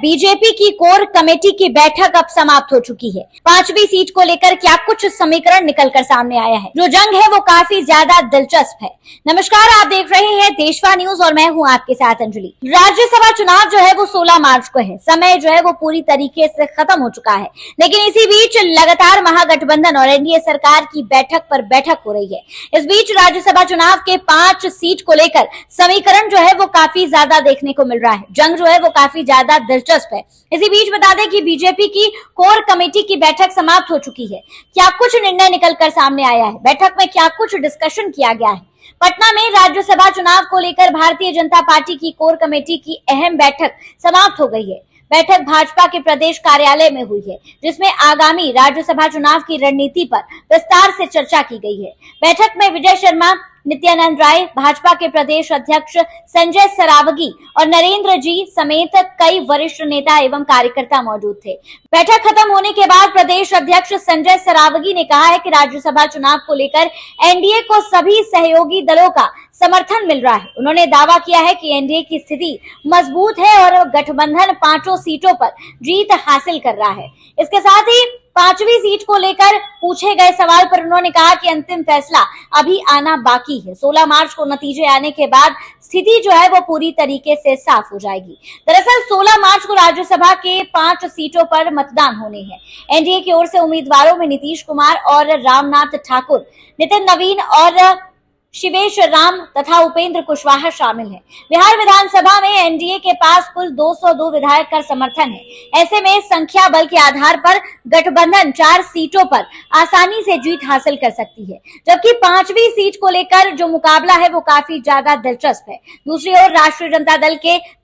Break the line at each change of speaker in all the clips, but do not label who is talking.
BJP की core committee की बैठक अब समाप्त हो चुकी है। 5वीं सीट को लेकर क्या कुछ समीकरण निकलकर सामने आया है, जो जंग है वो काफी ज्यादा दिलचस्प है। नमस्कार, आप देख रहे हैं देशवा न्यूज और मैं हूं आपके साथ अंजलि। राज्यसभा चुनाव जो है वो 16 मार्च को है। समय जो है वो पूरी तरीके से खत्म हो चुका है, लेकिन इसी बीच लगातार महागठबंधन और एनडीए सरकार की बैठक पर बैठक हो रही है। इस बीच राज्यसभा चुनाव के 5 सीट को लेकर समीकरण जो है वो काफी ज्यादा देखने को मिल रहा है। जंग जो है वो काफी ज्यादा दिलचस्प है। इसी बीच बता दें कि बीजेपी की कोर कमेटी की बैठक समाप्त हो चुकी है। क्या कुछ निर्णय निकलकर सामने आया है, बैठक में क्या कुछ डिस्कशन किया गया है। पटना में राज्यसभा चुनाव को लेकर भारतीय जनता पार्टी की कोर कमेटी की अहम बैठक समाप्त हो गई है। बैठक भाजपा के प्रदेश कार्यालय में हुई है, जिसमें आगामी राज्यसभा चुनाव की रणनीति पर विस्तार से चर्चा की गई है। बैठक में विजय शर्मा, नित्यानंद राय, भाजपा के प्रदेश अध्यक्ष संजय सरावगी और नरेंद्र जी समेत कई वरिष्ठ नेता एवं कार्यकर्ता मौजूद थे। बैठक खत्म होने के बाद प्रदेश अध्यक्ष संजय सरावगी ने कहा है कि राज्यसभा चुनाव को लेकर एनडीए को सभी सहयोगी दलों का समर्थन मिल रहा है। उन्होंने दावा किया है कि एनडीए की स्थिति मजबूत है और गठबंधन 5 सीटों पर जीत हासिल कर रहा है। इसके साथ ही 5वीं सीट को लेकर पूछे गए सवाल पर उन्होंने कहा कि अंतिम फैसला अभी आना बाकी है। 16 मार्च को नतीजे आने के बाद स्थिति जो है वो पूरी तरीके से साफ हो जाएगी। दरअसल 16 मार्च को राज्यसभा के 5 सीटों पर मतदान होने हैं। एनडीए की ओर से उम्मीदवारों में नीतीश कुमार और रामनाथ ठाकुर, नितिन नवीन और शिवेश राम तथा उपेंद्र कुशवाहा शामिल हैं। बिहार विधानसभा में एनडीए के पास कुल 202 विधायक का समर्थन है। ऐसे में संख्या बल के आधार पर गठबंधन 4 सीटों पर आसानी से जीत हासिल कर सकती है, जबकि 5वीं सीट को लेकर जो मुकाबला है वो काफी ज्यादा दिलचस्प है। दूसरी ओर राष्ट्रीय जनता दल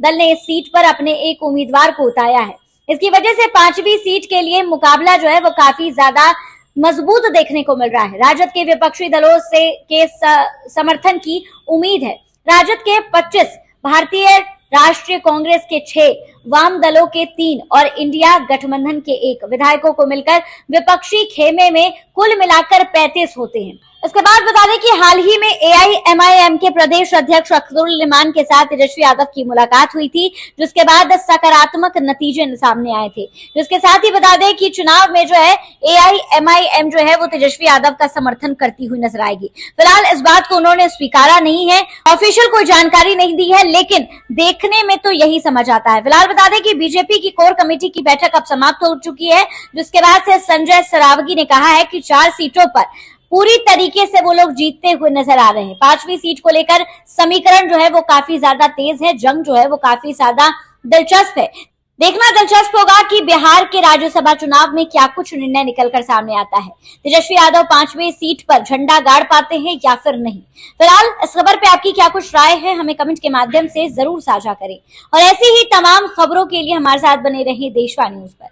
ने इस सीट पर अपने एक उम्मीदवार को उतारा है। इसकी वजह से 5वीं सीट के लिए मुकाबला जो है वो काफी ज्यादा मजबूत देखने को मिल रहा है। राजद के विपक्षी दलों से के समर्थन की उम्मीद है। राजद के 25, भारतीय राष्ट्रीय कांग्रेस के 6, वाम दलों के 3 और इंडिया गठबंधन के 1 विधायकों को मिलकर विपक्षी खेमे में कुल मिलाकर 35 होते हैं। इसके बाद बता दें कि हाल ही में एआईएमआईएम के प्रदेश अध्यक्ष अख्तरुल इमान के साथ तेजस्वी यादव की मुलाकात हुई थी, जिसके बाद सकारात्मक नतीजे सामने आए थे। जिसके साथ ही बता दें कि चुनाव में जो है एआईएमआईएम जो है वो तेजस्वी यादव का समर्थन करती हुई नजर आएगी। फिलहाल इस बात को उन्होंने स्वीकारा नहीं है, ऑफिशियल कोई जानकारी नहीं दी है, लेकिन देखने में तो यही समझ आता है। फिलहाल बता दें कि बीजेपी की कोर कमेटी की बैठक अब समाप्त हो चुकी है, जिसके बाद से संजय सरावगी ने कहा है कि 4 सीटों पर पूरी तरीके से वो लोग जीतते हुए नजर आ रहे हैं। 5वीं सीट को लेकर समीकरण जो है वो काफी ज्यादा तेज है। जंग जो है वो काफी ज्यादा दिलचस्प है। देखना दिलचस्प होगा कि बिहार के राज्यसभा चुनाव में क्या कुछ निर्णय निकलकर सामने आता है। तेजस्वी यादव 5वीं सीट पर झंडा गाड़ पाते हैं या फिर नहीं। फिलहाल इस खबर पे आपकी क्या कुछ राय है, हमें कमेंट के माध्यम से जरूर साझा करें और ऐसी ही तमाम खबरों के लिए हमारे साथ बने रहें देशवा न्यूज पर।